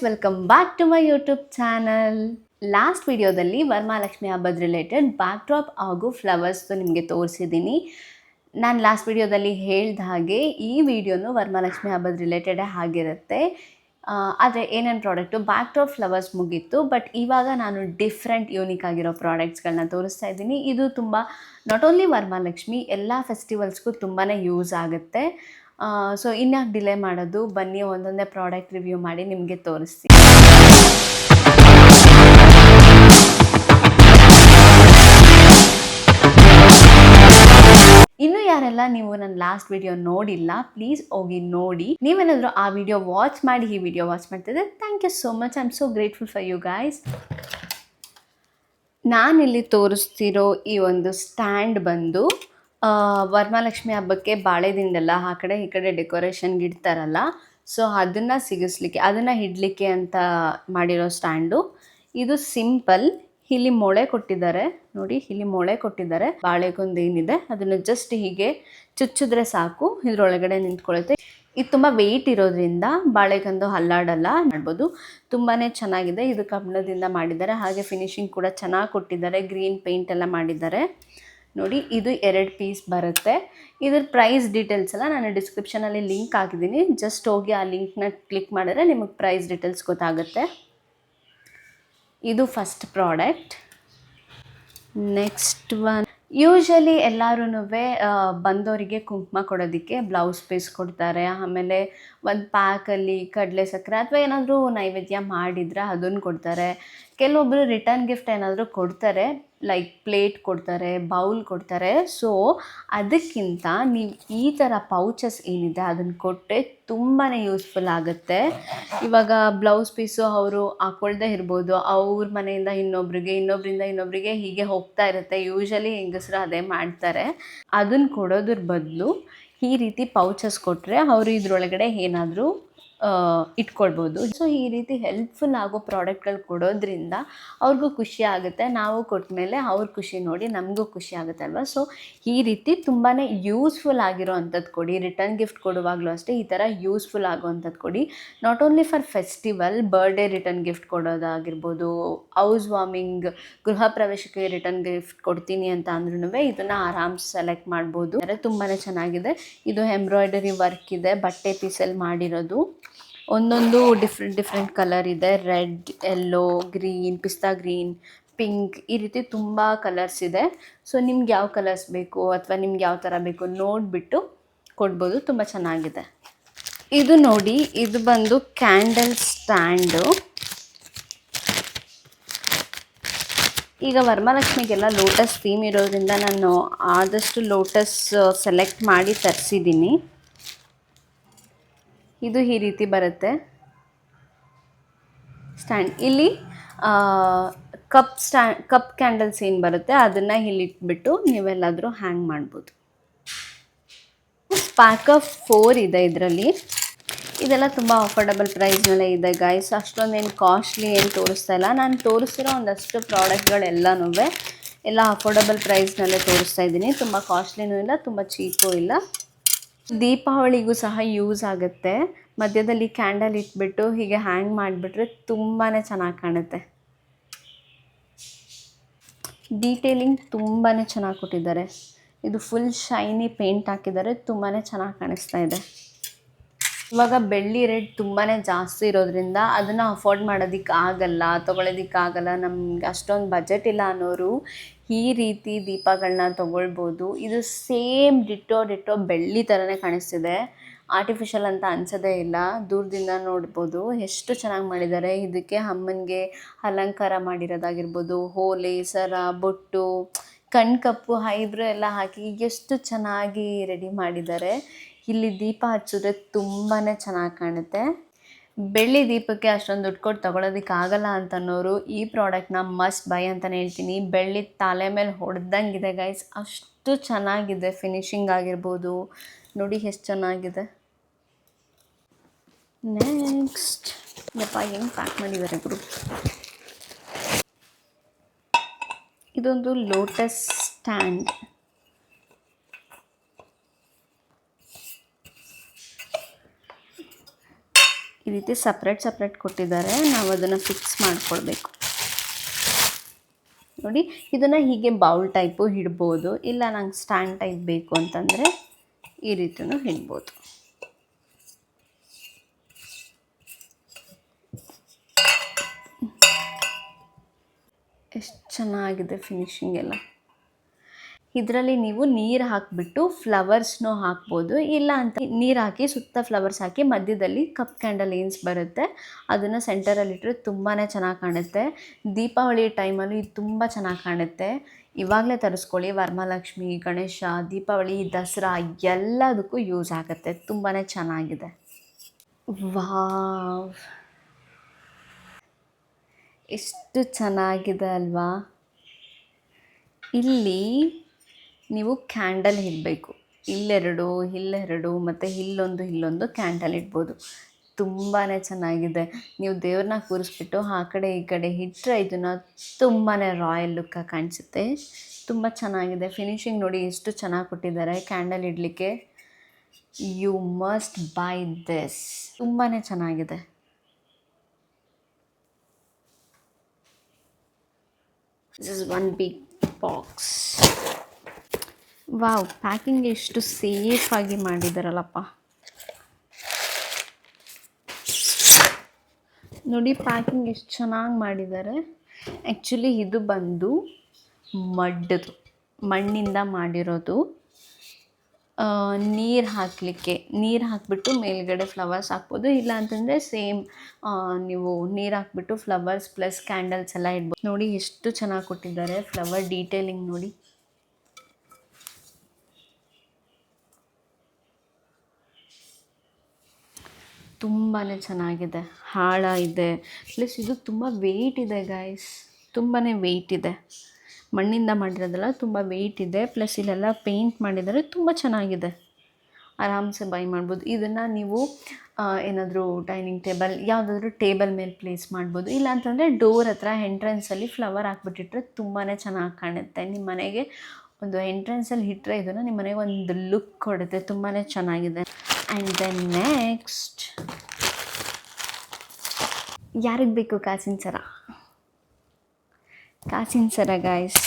Welcome back to my YouTube channel. Last ವಿಡಿಯೋದಲ್ಲಿ ವರಮಹಾಲಕ್ಷ್ಮಿ ಹಬ್ಬದ related backdrop ಹಾಗೂ flowers ನಿಮಗೆ ತೋರಿಸಿದ್ದೀನಿ. ನಾನು ಲಾಸ್ಟ್ ವಿಡಿಯೋದಲ್ಲಿ ಹೇಳ್ದ ಹಾಗೆ ಈ ವಿಡಿಯೋನು ವರಮಹಾಲಕ್ಷ್ಮಿ ಹಬ್ಬದ ರಿಲೇಟೆಡೇ ಆಗಿರುತ್ತೆ. ಆದರೆ ಏನೇನು ಪ್ರಾಡಕ್ಟು ಬ್ಯಾಕ್ ಡ್ರಾಪ್ ಫ್ಲವರ್ಸ್ ಮುಗೀತು. ಬಟ್ ಇವಾಗ ನಾನು ಡಿಫ್ರೆಂಟ್ ಯೂನಿಕ್ ಆಗಿರೋ ಪ್ರಾಡಕ್ಟ್ಸ್ಗಳನ್ನ ತೋರಿಸ್ತಾ ಇದ್ದೀನಿ. ಇದು ತುಂಬ ನಾಟ್ ಓನ್ಲಿ ವರಮಹಾಲಕ್ಷ್ಮಿ, ಎಲ್ಲ ಫೆಸ್ಟಿವಲ್ಸ್ಗೂ ತುಂಬಾ ಯೂಸ್ ಆಗುತ್ತೆ. ಸೊ ಇನ್ಯಾಕೆ ಡಿಲೇ ಮಾಡೋದು, ಬನ್ನಿ ಒಂದೊಂದೇ ಪ್ರಾಡಕ್ಟ್ ರಿವ್ಯೂ ಮಾಡಿ ನಿಮಗೆ ತೋರಿಸ್ತೀನಿ. ಇನ್ನು ಯಾರೆಲ್ಲ ನೀವು ನನ್ನ ಲಾಸ್ಟ್ ವಿಡಿಯೋ ನೋಡಿಲ್ಲ, ಪ್ಲೀಸ್ ಹೋಗಿ ನೋಡಿ. ನೀವೇನಾದರೂ ಆ ವಿಡಿಯೋ ವಾಚ್ ಮಾಡಿ ಈ ವಿಡಿಯೋ ವಾಚ್ ಮಾಡ್ತಿದ್ದೆ, thank you so much. I am so grateful for you guys. ನಾನಿಲ್ಲಿ ತೋರಿಸ್ತಿರೋ ಈ ಒಂದು ಸ್ಟ್ಯಾಂಡ್ ಬಂದು ವರಮಹಾಲಕ್ಷ್ಮಿ ಹಬ್ಬಕ್ಕೆ ಬಾಳೆದಿಂಡೆಲ್ಲ ಆ ಕಡೆ ಈ ಕಡೆ ಡೆಕೋರೇಷನ್ಗೆ ಇಡ್ತಾರಲ್ಲ, ಸೊ ಅದನ್ನು ಸಿಗಿಸ್ಲಿಕ್ಕೆ, ಅದನ್ನು ಇಡಲಿಕ್ಕೆ ಅಂತ ಮಾಡಿರೋ ಸ್ಟ್ಯಾಂಡು. ಇದು ಸಿಂಪಲ್. ಇಲ್ಲಿ ಮೊಳೆ ಕೊಟ್ಟಿದ್ದಾರೆ ನೋಡಿ, ಇಲ್ಲಿ ಮೊಳೆ ಕೊಟ್ಟಿದ್ದಾರೆ. ಬಾಳೆಗೊಂದು ಏನಿದೆ ಅದನ್ನು ಜಸ್ಟ್ ಹೀಗೆ ಚುಚ್ಚಿದ್ರೆ ಸಾಕು, ಇದರೊಳಗಡೆ ನಿಂತ್ಕೊಳ್ಳುತ್ತೆ. ಇದು ತುಂಬ ವೆಯ್ಟ್ ಇರೋದ್ರಿಂದ ಬಾಳೆಗಂದು ಹಲ್ಲಾಡಲ್ಲ, ಮಾಡ್ಬೋದು. ತುಂಬಾ ಚೆನ್ನಾಗಿದೆ. ಇದು ಕಬ್ಬಿಣದಿಂದ ಮಾಡಿದ್ದಾರೆ, ಹಾಗೆ ಫಿನಿಶಿಂಗ್ ಕೂಡ ಚೆನ್ನಾಗಿ ಕೊಟ್ಟಿದ್ದಾರೆ. ಗ್ರೀನ್ ಪೇಂಟ್ ಎಲ್ಲ ಮಾಡಿದ್ದಾರೆ ನೋಡಿ. ಇದು 2 ಪೀಸ್ ಬರುತ್ತೆ. ಇದ್ರ ಪ್ರೈಸ್ ಡೀಟೇಲ್ಸ್ ಎಲ್ಲ ನಾನು ಡಿಸ್ಕ್ರಿಪ್ಷನಲ್ಲಿ ಲಿಂಕ್ ಹಾಕಿದ್ದೀನಿ. ಜಸ್ಟ್ ಹೋಗಿ ಆ ಲಿಂಕ್ನ ಕ್ಲಿಕ್ ಮಾಡಿದ್ರೆ ನಿಮಗೆ ಪ್ರೈಸ್ ಡೀಟೇಲ್ಸ್ ಗೊತ್ತಾಗುತ್ತೆ. ಇದು first product. Next one, usually ಎಲ್ಲರೂ ಬಂದವರಿಗೆ ಕುಂಕುಮ ಕೊಡೋದಕ್ಕೆ ಬ್ಲೌಸ್ ಪೀಸ್ ಕೊಡ್ತಾರೆ. ಆಮೇಲೆ ಒಂದು ಪ್ಯಾಕಲ್ಲಿ ಕಡಲೆ ಸಕ್ಕರೆ ಅಥವಾ ಏನಾದರೂ ನೈವೇದ್ಯ ಮಾಡಿದರೆ ಅದನ್ನು ಕೊಡ್ತಾರೆ. ಕೆಲವೊಬ್ಬರು ರಿಟರ್ನ್ ಗಿಫ್ಟ್ ಏನಾದರೂ ಕೊಡ್ತಾರೆ, ಲೈಕ್ ಪ್ಲೇಟ್ ಕೊಡ್ತಾರೆ, ಬೌಲ್ ಕೊಡ್ತಾರೆ. ಸೊ ಅದಕ್ಕಿಂತ ನೀವು ಈ ಥರ ಪೌಚಸ್ ಏನಿದೆ ಅದನ್ನು ಕೊಟ್ಟರೆ ತುಂಬಾ ಯೂಸ್ಫುಲ್ ಆಗುತ್ತೆ. ಇವಾಗ ಬ್ಲೌಸ್ ಪೀಸು ಅವರು ಹಾಕ್ಕೊಳ್ದೇ ಇರ್ಬೋದು, ಅವ್ರ ಮನೆಯಿಂದ ಇನ್ನೊಬ್ರಿಗೆ, ಇನ್ನೊಬ್ಬರಿಂದ ಇನ್ನೊಬ್ಬರಿಗೆ ಹೀಗೆ ಹೋಗ್ತಾ ಇರುತ್ತೆ. ಯೂಶಲಿ ಹೆಂಗಸರು ಅದೇ ಮಾಡ್ತಾರೆ. ಅದನ್ನು ಕೊಡೋದ್ರ ಬದಲು ಈ ರೀತಿ ಪೌಚಸ್ ಕೊಟ್ಟರೆ ಅವರು ಇದರೊಳಗಡೆ ಏನಾದರೂ ಇಟ್ಕೊಳ್ಬೋದು. ಸೊ ಈ ರೀತಿ ಹೆಲ್ಪ್ಫುಲ್ ಆಗೋ ಪ್ರಾಡಕ್ಟ್ಗಳು ಕೊಡೋದ್ರಿಂದ ಅವ್ರಿಗೂ ಖುಷಿ ಆಗುತ್ತೆ. ನಾವು ಕೊಟ್ಟ ಮೇಲೆ ಅವ್ರ ಖುಷಿ ನೋಡಿ ನಮಗೂ ಖುಷಿ ಆಗುತ್ತೆ ಅಲ್ವಾ. ಸೊ ಈ ರೀತಿ ತುಂಬಾ ಯೂಸ್ಫುಲ್ ಆಗಿರೋ ಅಂಥದ್ದು ಕೊಡಿ. ರಿಟರ್ನ್ ಗಿಫ್ಟ್ ಕೊಡುವಾಗಲೂ ಅಷ್ಟೇ ಈ ಥರ ಯೂಸ್ಫುಲ್ ಆಗೋ ಅಂಥದ್ದು ಕೊಡಿ. Not only for festival, birthday return gift ಕೊಡೋದಾಗಿರ್ಬೋದು, ಹೌಸ್ ವಾರ್ಮಿಂಗ್, ಗೃಹ ಪ್ರವೇಶಕ್ಕೆ ರಿಟರ್ನ್ ಗಿಫ್ಟ್ ಕೊಡ್ತೀನಿ ಅಂತ ಅಂದ್ರೂ ಇದನ್ನು ಆರಾಮ್ ಸೆಲೆಕ್ಟ್ ಮಾಡ್ಬೋದು. ತುಂಬಾ ಚೆನ್ನಾಗಿದೆ. ಇದು ಎಂಬ್ರಾಯ್ಡರಿ ವರ್ಕ್ ಇದೆ, ಬಟ್ಟೆ ಪೀಸಲ್ಲಿ ಮಾಡಿರೋದು. ಒಂದೊಂದು ಡಿಫ್ರೆಂಟ್ ಕಲರ್ ಇದೆ. ರೆಡ್, ಯೆಲ್ಲೋ, ಗ್ರೀನ್, ಪಿಸ್ತಾ ಗ್ರೀನ್, ಪಿಂಕ್, ಈ ರೀತಿ ತುಂಬ ಕಲರ್ಸ್ ಇದೆ. ಸೊ ನಿಮ್ಗೆ ಯಾವ ಕಲರ್ಸ್ ಬೇಕು ಅಥವಾ ನಿಮ್ಗೆ ಯಾವ ಥರ ಬೇಕು ನೋಡಿಬಿಟ್ಟು ಕೊಡ್ಬೋದು. ತುಂಬ ಚೆನ್ನಾಗಿದೆ. ಇದು ನೋಡಿ, ಇದು ಬಂದು ಕ್ಯಾಂಡಲ್ ಸ್ಟ್ಯಾಂಡು. ಈಗ ವರಮಹಾಲಕ್ಷ್ಮಿಗೆಲ್ಲ ಲೋಟಸ್ ಥೀಮ್ ಇರೋದ್ರಿಂದ ನಾನು ಆದಷ್ಟು ಲೋಟಸ್ ಸೆಲೆಕ್ಟ್ ಮಾಡಿ ತರಿಸಿದ್ದೀನಿ. ಇದು ಈ ರೀತಿ ಬರುತ್ತೆ ಸ್ಟ್ಯಾಂಡ್. ಇಲ್ಲಿ ಕಪ್ ಕ್ಯಾಂಡಲ್ಸ್ ಏನು ಬರುತ್ತೆ ಅದನ್ನು ಇಲ್ಲಿಟ್ಬಿಟ್ಟು ನೀವೆಲ್ಲಾದರೂ ಹ್ಯಾಂಗ್ ಮಾಡ್ಬೋದು. ಪ್ಯಾಕ್ ಆಫ್ 4 ಇದೆ ಇದರಲ್ಲಿ. ಇದೆಲ್ಲ ತುಂಬ ಅಫೋರ್ಡಬಲ್ ಪ್ರೈಸ್ನಲ್ಲೇ ಇದೆ ಗೈಸ್. ಅಷ್ಟೊಂದೇನು ಕಾಸ್ಟ್ಲಿ ಏನು ತೋರಿಸ್ತಾ ಇಲ್ಲ. ನಾನು ತೋರಿಸಿರೋ ಒಂದಷ್ಟು ಪ್ರಾಡಕ್ಟ್ಗಳೆಲ್ಲನೂ ಎಲ್ಲ ಅಫೋರ್ಡಬಲ್ ಪ್ರೈಸ್ನಲ್ಲೇ ತೋರಿಸ್ತಾ ಇದ್ದೀನಿ. ತುಂಬ ಕಾಸ್ಟ್ಲಿನೂ ಇಲ್ಲ, ತುಂಬ ಚೀಪೂ ಇಲ್ಲ. ದೀಪಾವಳಿಗೂ ಸಹ ಯೂಸ್ ಆಗುತ್ತೆ. ಮಧ್ಯದಲ್ಲಿ ಕ್ಯಾಂಡಲ್ ಇಟ್ಬಿಟ್ಟು ಹೀಗೆ ಹ್ಯಾಂಗ್ ಮಾಡಿಬಿಟ್ರೆ ತುಂಬಾ ಚೆನ್ನಾಗಿ ಕಾಣುತ್ತೆ. ಡೀಟೇಲಿಂಗ್ ತುಂಬಾ ಚೆನ್ನಾಗಿ ಕೊಟ್ಟಿದ್ದಾರೆ. ಇದು ಫುಲ್ ಶೈನಿ ಪೇಂಟ್ ಹಾಕಿದ್ದಾರೆ, ತುಂಬಾ ಚೆನ್ನಾಗಿ ಕಾಣಿಸ್ತಾ ಇದೆ. ಇವಾಗ ಬೆಳ್ಳಿ ರೇಟ್ ತುಂಬಾ ಜಾಸ್ತಿ ಇರೋದ್ರಿಂದ ಅದನ್ನು ಅಫೋರ್ಡ್ ಮಾಡೋದಕ್ಕಾಗಲ್ಲ, ತೊಗೊಳೋದಕ್ಕಾಗಲ್ಲ, ನಮ್ಗೆ ಅಷ್ಟೊಂದು ಬಜೆಟ್ ಇಲ್ಲ ಅನ್ನೋರು ಈ ರೀತಿ ದೀಪಗಳನ್ನ ತೊಗೊಳ್ಬೋದು. ಇದು ಸೇಮ್ ಡಿಟ್ಟೋ ಬೆಳ್ಳಿ ಥರನೇ ಕಾಣಿಸ್ತಿದೆ. ಆರ್ಟಿಫಿಷಿಯಲ್ ಅಂತ ಅನ್ಸೋದೇ ಇಲ್ಲ. ದೂರದಿಂದ ನೋಡ್ಬೋದು ಎಷ್ಟು ಚೆನ್ನಾಗಿ ಮಾಡಿದ್ದಾರೆ. ಇದಕ್ಕೆ ಅಮ್ಮನಿಗೆ ಅಲಂಕಾರ ಮಾಡಿರೋದಾಗಿರ್ಬೋದು, ಓಲೆ, ಸರ, ಬೊಟ್ಟು, ಕಣ್ಕಪ್ಪು, ಐಬ್ರೋ ಎಲ್ಲ ಹಾಕಿ ಎಷ್ಟು ಚೆನ್ನಾಗಿ ರೆಡಿ ಮಾಡಿದ್ದಾರೆ. ಇಲ್ಲಿ ದೀಪ ಹಚ್ಚಿದ್ರೆ ತುಂಬಾ ಚೆನ್ನಾಗಿ ಕಾಣುತ್ತೆ. ಬೆಳ್ಳಿ ದೀಪಕ್ಕೆ ಅಷ್ಟೊಂದು ದುಡ್ಡು ಕೊಟ್ಟು ತೊಗೊಳೋದಕ್ಕಾಗಲ್ಲ ಅಂತನೋರು ಈ ಪ್ರಾಡಕ್ಟ್ನ ಮಸ್ಟ್ ಬೈ ಅಂತಲೇ ಹೇಳ್ತೀನಿ. ಬೆಳ್ಳಿ ತಲೆ ಮೇಲೆ ಹೊಡೆದಂಗಿದೆ ಗೈಸ್, ಅಷ್ಟು ಚೆನ್ನಾಗಿದೆ. ಫಿನಿಶಿಂಗ್ ಆಗಿರ್ಬೋದು ನೋಡಿ ಎಷ್ಟು ಚೆನ್ನಾಗಿದೆ. ನೆಕ್ಸ್ಟ್ ಯಪ್ಪ ಹೆಂಗೆ ಪ್ಯಾಕ್ ಮಾಡಿದ್ದಾರೆ ಗುರು. ಇದೊಂದು ಲೋಟಸ್ ಸ್ಟ್ಯಾಂಡ್. ಈ ರೀತಿ ಸಪ್ರೇಟ್ ಕೊಟ್ಟಿದ್ದಾರೆ, ನಾವು ಅದನ್ನು ಫಿಕ್ಸ್ ಮಾಡಿಕೊಳ್ಬೇಕು. ನೋಡಿ, ಇದನ್ನು ಹೀಗೆ ಬೌಲ್ ಟೈಪು ಇಡ್ಬೋದು, ಇಲ್ಲ ನಂಗೆ ಸ್ಟ್ಯಾಂಡ್ ಟೈಪ್ ಬೇಕು ಅಂತಂದರೆ ಈ ರೀತಿಯೂ ಇಡ್ಬೋದು. ಎಷ್ಟು ಚೆನ್ನಾಗಿದೆ ಫಿನಿಶಿಂಗ್ ಎಲ್ಲ. ಇದರಲ್ಲಿ ನೀವು ನೀರು ಹಾಕಿಬಿಟ್ಟು ಫ್ಲವರ್ಸ್ನೂ ಹಾಕ್ಬೋದು, ಇಲ್ಲ ಅಂತ ನೀರು ಹಾಕಿ ಸುತ್ತ ಫ್ಲವರ್ಸ್ ಹಾಕಿ ಮಧ್ಯದಲ್ಲಿ ಕಪ್ ಕ್ಯಾಂಡಲ್ ಏನ್ಸ್ ಬರುತ್ತೆ ಅದನ್ನು ಸೆಂಟರಲ್ಲಿಟ್ಟರೆ ತುಂಬಾ ಚೆನ್ನಾಗಿ ಕಾಣುತ್ತೆ. ದೀಪಾವಳಿ ಟೈಮಲ್ಲಿ ಇದು ತುಂಬ ಚೆನ್ನಾಗಿ ಕಾಣುತ್ತೆ. ಇವಾಗಲೇ ತರಿಸ್ಕೊಳ್ಳಿ. ವರಮಹಾಲಕ್ಷ್ಮಿ, ಗಣೇಶ, ದೀಪಾವಳಿ, ದಸರಾ ಎಲ್ಲದಕ್ಕೂ ಯೂಸ್ ಆಗುತ್ತೆ. ತುಂಬಾ ಚೆನ್ನಾಗಿದೆ. ವಾವ್, ಎಷ್ಟು ಚೆನ್ನಾಗಿದೆ ಅಲ್ವಾ. ಇಲ್ಲಿ ನೀವು ಕ್ಯಾಂಡಲ್ ಇಡಬೇಕು. ಇಲ್ಲೆರಡು ಮತ್ತು ಇಲ್ಲೊಂದು ಕ್ಯಾಂಡಲ್ ಇಡ್ಬೋದು. ತುಂಬಾ ಚೆನ್ನಾಗಿದೆ. ನೀವು ದೇವ್ರನ್ನ ಕೂರಿಸ್ಬಿಟ್ಟು ಆ ಕಡೆ ಈ ಕಡೆ ಇಟ್ಟರೆ ಇದನ್ನು ತುಂಬಾ ರಾಯಲ್ ಲುಕ್ಕಾಗಿ ಕಾಣಿಸುತ್ತೆ. ತುಂಬ ಚೆನ್ನಾಗಿದೆ. ಫಿನಿಶಿಂಗ್ ನೋಡಿ ಎಷ್ಟು ಚೆನ್ನಾಗಿ ಕೊಟ್ಟಿದ್ದಾರೆ ಕ್ಯಾಂಡಲ್ ಇಡಲಿಕ್ಕೆ. You must buy this. ತುಂಬಾ ಚೆನ್ನಾಗಿದೆ. This is one big box. Wow, packing ಎಷ್ಟು ಸೇಫಾಗಿ ಮಾಡಿದ್ದಾರಲ್ಲಪ್ಪ. ನೋಡಿ ಪ್ಯಾಕಿಂಗ್ ಎಷ್ಟು ಚೆನ್ನಾಗಿ ಮಾಡಿದ್ದಾರೆ. ಆ್ಯಕ್ಚುಲಿ ಇದು ಬಂದು ಮಣ್ಣಿಂದ ಮಾಡಿರೋದು. ನೀರು ಹಾಕಿಬಿಟ್ಟು ಮೇಲ್ಗಡೆ ಫ್ಲವರ್ಸ್ ಹಾಕ್ಬೋದು, ಇಲ್ಲ ಅಂತಂದರೆ ಸೇಮ್ ನೀವು ನೀರು ಹಾಕ್ಬಿಟ್ಟು ಫ್ಲವರ್ಸ್ ಪ್ಲಸ್ ಕ್ಯಾಂಡಲ್ಸ್ ಎಲ್ಲ ಇಡ್ಬೋದು. ನೋಡಿ ಎಷ್ಟು ಚೆನ್ನಾಗಿ ಕೊಟ್ಟಿದ್ದಾರೆ. ಫ್ಲವರ್ ಡೀಟೇಲಿಂಗ್ ನೋಡಿ. ತುಂಬಾ ಚೆನ್ನಾಗಿದೆ. ಹಾಳ ಇದೆ, ಪ್ಲಸ್ ಇದು ತುಂಬ ವೆಯ್ಟ್ ಇದೆ ಗೈಸ್. ತುಂಬಾ ವೆಯ್ಟ್ ಇದೆ. ಮಣ್ಣಿಂದ ಮಾಡಿರೋದಲ್ಲ, ತುಂಬ ವೆಯ್ಟ್ ಇದೆ. ಪ್ಲಸ್ ಇಲ್ಲೆಲ್ಲ ಪೇಂಟ್ ಮಾಡಿದ್ದಾರೆ. ತುಂಬ ಚೆನ್ನಾಗಿದೆ. ಆರಾಮ್ಸೆ ಬೈ ಮಾಡ್ಬೋದು. ಇದನ್ನು ನೀವು ಏನಾದರೂ ಡೈನಿಂಗ್ ಟೇಬಲ್, ಯಾವುದಾದ್ರೂ ಟೇಬಲ್ ಮೇಲೆ ಪ್ಲೇಸ್ ಮಾಡ್ಬೋದು, ಇಲ್ಲ ಅಂತಂದರೆ ಡೋರ್ ಹತ್ರ ಎಂಟ್ರೆನ್ಸಲ್ಲಿ ಫ್ಲವರ್ ಹಾಕ್ಬಿಟ್ಟಿಟ್ರೆ ತುಂಬಾ ಚೆನ್ನಾಗಿ ಕಾಣುತ್ತೆ. ನಿಮ್ಮ ಮನೆಗೆ ಒಂದು ಎಂಟ್ರೆನ್ಸಲ್ಲಿ ಇಟ್ಟರೆ ಇದನ್ನು ನಿಮ್ಮ ಮನೆಗೆ ಒಂದು ಲುಕ್ ಕೊಡುತ್ತೆ. ತುಂಬಾ ಚೆನ್ನಾಗಿದೆ. ಆ್ಯಂಡ್ ದೆನ್ ನೆಕ್ಸ್ಟ್, ಯಾರಿಗೆ ಬೇಕು ಕಾಸಿನ ಸರ? ಕಾಸಿನ ಸರ ಗಾಯ್ಸ್.